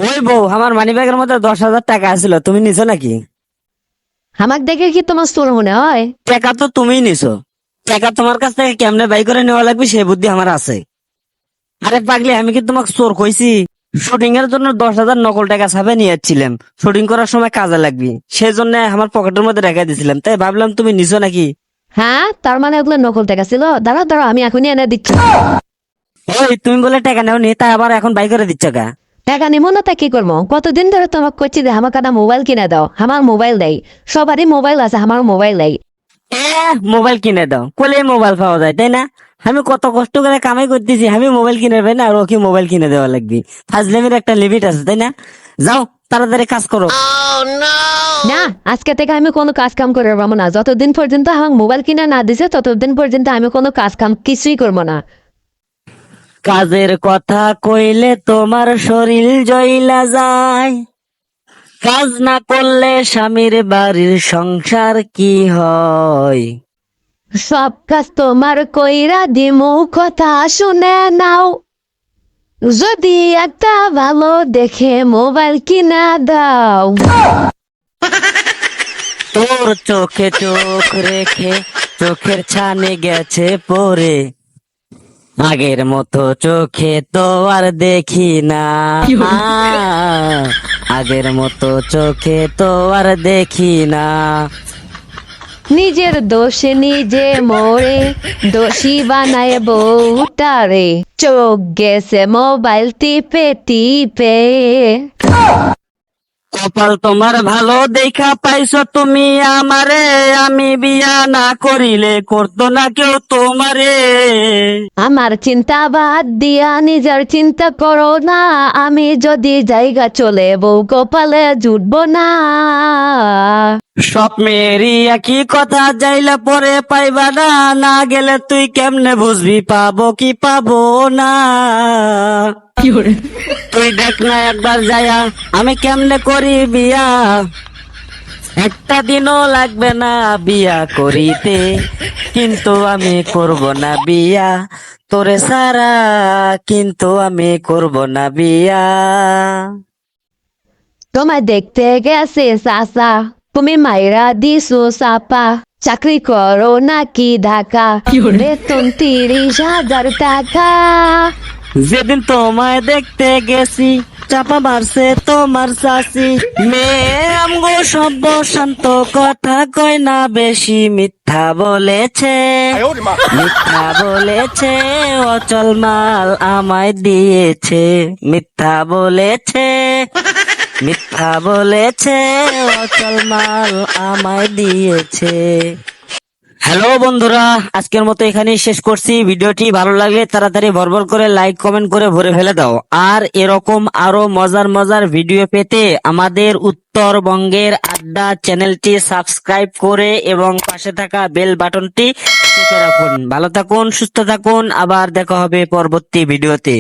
ওই বউ, আমার মানি ব্যাগের মধ্যে 10,000 টাকা আছিল, তুমি নিছো নাকি? আমাকে দেখে কি তোমার চোর মনে হয়? টাকা তো তুমিই নিছো। টাকা তোমার কাছ থেকে কেমনে বাই করে নেওয়া লাগবে সেই বুদ্ধি আমার আছে। আরে পাগলি, আমি কি তোমাকে চোর কইছি? শুটিং এর জন্য 10,000 নকল টাকা ছাপে নিয়ে যাচ্ছিলাম, শুটিং করার সময় কাজে লাগবে, সেই জন্য আমার পকেটের মধ্যে রেখে দিছিলাম, তাই ভাবলাম তুমি নিছো নাকি। হ্যাঁ, তার মানে ওগুলো নকল টাকা ছিল। দাঁড়াও দাঁড়াও, আমি এখনই এনে দিচ্ছি। ওই তুমি বলে টাকা নেও নি, তাই আবার এখন বাই করে দিচ্ছ কা? টাকা নিবো না তা কি করবো? কতদিন ধরে তোমাকে করছি যে আমাকে একটা মোবাইল কিনে দাও। আমার মোবাইল দেয়, সবারই মোবাইল আছে, আমার মোবাইল দেয়। মোবাইল কিনে দাও, কোলে মোবাইল পাওয়া যায় তাই না? আমি কত কষ্ট করে কামাই করতেছি, আমি মোবাইল কিনে পাই না আর ওকে মোবাইল কিনে দেওয়া লাগবে? ফাজলামির একটা লিমিট আছে তাই না? যাও, তাড়াতাড়ি কাজ করো। না, আজকে থেকে আমি কোনো কাজ কাম করে পারবো না। যতদিন পর্যন্ত আমার মোবাইল কিনে না দিছে ততদিন পর্যন্ত আমি কোনো কাজ কাম কিছুই করবো না। কাজের কথা কইলে তোমার শরীর জইলা যায়, কাজ না করলে স্বামীর বাড়ির সংসার কি হয়? সব কাজ তোমার কইরা দিমু, কথা শুনে নাও। যদি একটা ভালো দেখে মোবাইল কিনা দাও। তোর চোখে চোখ রেখে চোখের ছানে গেছে পড়ে, আগের মতো চোখে তো আর দেখি না। আগের মতো চোখে তো আর দেখি না। নিজের দোষে নিজে মোরে দোষী বানায় বউটারে, চোখ গেছে মোবাইল টিপে টিপে। কপাল তোমার ভালো দেখা পাইছো তুমি আমারে, আমি বিয়া না করিলে করতো না কেউ তোমারে। আমার চিন্তা বাদ দিয়া নিজের চিন্তা করো না, আমি যদি জায়গা চলে বউ কপালে জুটবো না। সব মেয়েরই একই কথা, যাইলে পরে পাইবা না, না গেলে তুই কেমনে বুঝবি পাবো কি পাবো না। তুই দেখ না একবার যায়া আমি কেমনে করি বিয়া, একটা দিনও লাগবে না বিয়া করিতে, কিন্তু আমি করব না বিয়া তোরে সারা, কিন্তু আমি করব না বিয়া। তোমায় দেখতে গেছে চাচা, তুমি মাইরা দিছো চাপা। চাকরি করো নাকি ঢাকা, বেতন 30,000 টাকা। যেদিন তোমায় দেখতে গেছি চাপা মারছে তোমার চাচি, মেয়ে আমগো সভ্য শান্ত, কথা কয় না বেশি, মিথ্যা বলেছে, মিথ্যা বলেছে, অচল মাল আমায় দিয়েছে, মিথ্যা বলেছে, মিথ্যা বলেছে, অচল মাল আমায় দিয়েছে। হ্যালো বন্ধুরা, আজকের মতো এখানেই শেষ করছি। ভিডিওটি ভালো লাগলে তাড়াতাড়ি ভরভর করে লাইক কমেন্ট করে ভরে ফেলে দাও। আর এরকম আরো মজার মজার ভিডিও পেতে আমাদের উত্তরবঙ্গের আড্ডা চ্যানেলটি সাবস্ক্রাইব করে এবং পাশে থাকা বেল বাটনটি চেপে রাখুন। ভালো থাকুন, সুস্থ থাকুন, আবার দেখা হবে পরবর্তী ভিডিওতে।